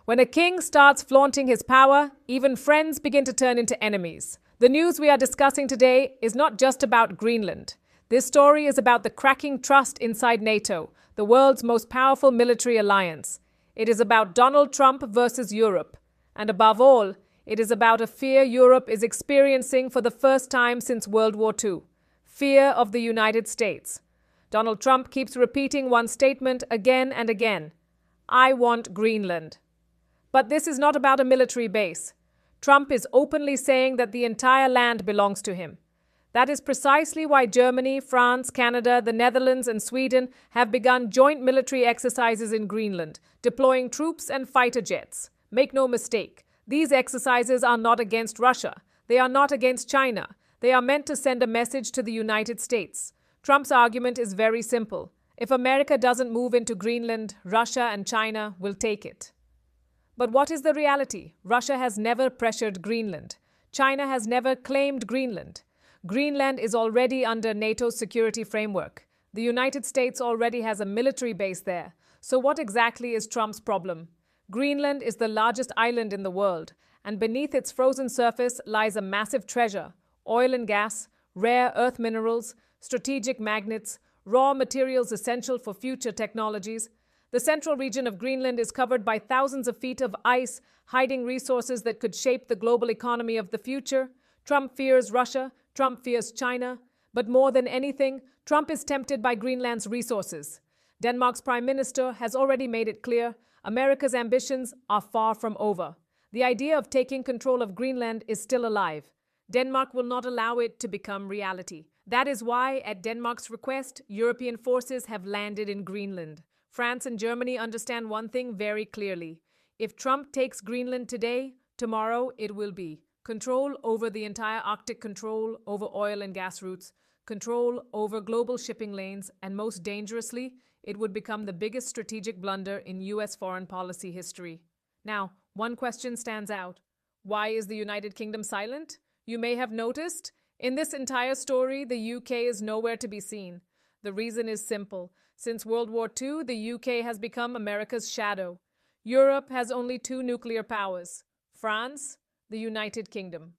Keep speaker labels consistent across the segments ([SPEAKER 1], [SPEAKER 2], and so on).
[SPEAKER 1] When a king starts flaunting his power, even friends begin to turn into enemies. The news we are discussing today is not just about Greenland. This story is about the cracking trust inside NATO, the world's most powerful military alliance. It is about Donald Trump versus Europe. And above all, it is about a fear Europe is experiencing for the first time since World War II. Fear of the United States. Donald Trump keeps repeating one statement again and again. I want Greenland. But this is not about a military base. Trump is openly saying that the entire land belongs to him. That is precisely why Germany, France, Canada, the Netherlands, and Sweden have begun joint military exercises in Greenland, deploying troops and fighter jets. Make no mistake, these exercises are not against Russia. They are not against China. They are meant to send a message to the United States. Trump's argument is very simple. If America doesn't move into Greenland, Russia and China will take it. But what is the reality? Russia has never pressured Greenland. China has never claimed Greenland. Greenland is already under NATO's security framework. The United States already has a military base there. So what exactly is Trump's problem? Greenland is the largest island in the world, and beneath its frozen surface lies a massive treasure: oil and gas, rare earth minerals, strategic magnets, raw materials essential for future technologies. The central region of Greenland is covered by thousands of feet of ice, hiding resources that could shape the global economy of the future. Trump fears Russia, Trump fears China, but more than anything, Trump is tempted by Greenland's resources. Denmark's Prime Minister has already made it clear America's ambitions are far from over. The idea of taking control of Greenland is still alive. Denmark will not allow it to become reality. That is why, at Denmark's request, European forces have landed in Greenland. France and Germany understand one thing very clearly. If Trump takes Greenland today, tomorrow it will be control over the entire Arctic, control over oil and gas routes, control over global shipping lanes, and most dangerously, it would become the biggest strategic blunder in U.S. foreign policy history. Now, one question stands out. Why is the United Kingdom silent? You may have noticed, in this entire story, the UK is nowhere to be seen. The reason is simple. Since World War II, the UK has become America's shadow. Europe has only two nuclear powers: France, the United Kingdom.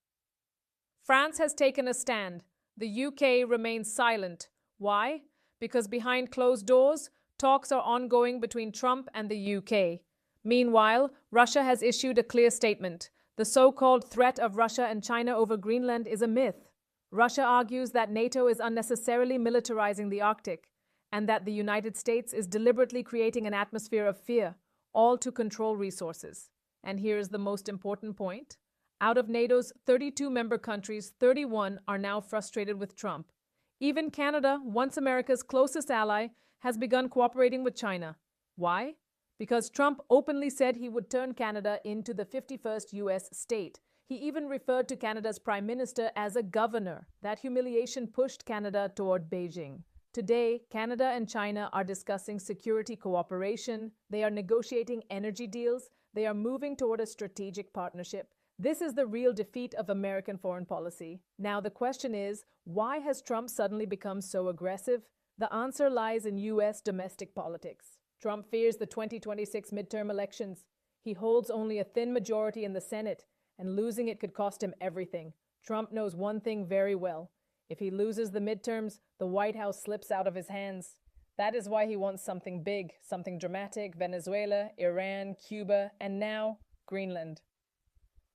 [SPEAKER 1] France has taken a stand. The UK remains silent. Why? Because behind closed doors, talks are ongoing between Trump and the UK. Meanwhile, Russia has issued a clear statement. The so-called threat of Russia and China over Greenland is a myth. Russia argues that NATO is unnecessarily militarizing the Arctic, and that the United States is deliberately creating an atmosphere of fear, all to control resources. And here is the most important point. Out of NATO's 32 member countries, 31 are now frustrated with Trump. Even Canada, once America's closest ally, has begun cooperating with China. Why? Because Trump openly said he would turn Canada into the 51st U.S. state. He even referred to Canada's Prime Minister as a governor. That humiliation pushed Canada toward Beijing. Today, Canada and China are discussing security cooperation. They are negotiating energy deals. They are moving toward a strategic partnership. This is the real defeat of American foreign policy. Now the question is, why has Trump suddenly become so aggressive? The answer lies in U.S. domestic politics. Trump fears the 2026 midterm elections. He holds only a thin majority in the Senate, and losing it could cost him everything. Trump knows one thing very well. If he loses the midterms, the White House slips out of his hands. That is why he wants something big, something dramatic: Venezuela, Iran, Cuba, and now Greenland.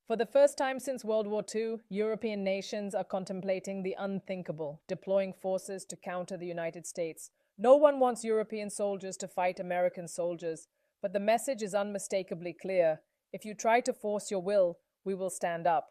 [SPEAKER 1] For the first time since World War II, European nations are contemplating the unthinkable, deploying forces to counter the United States. No one wants European soldiers to fight American soldiers, but the message is unmistakably clear. If you try to force your will, we will stand up.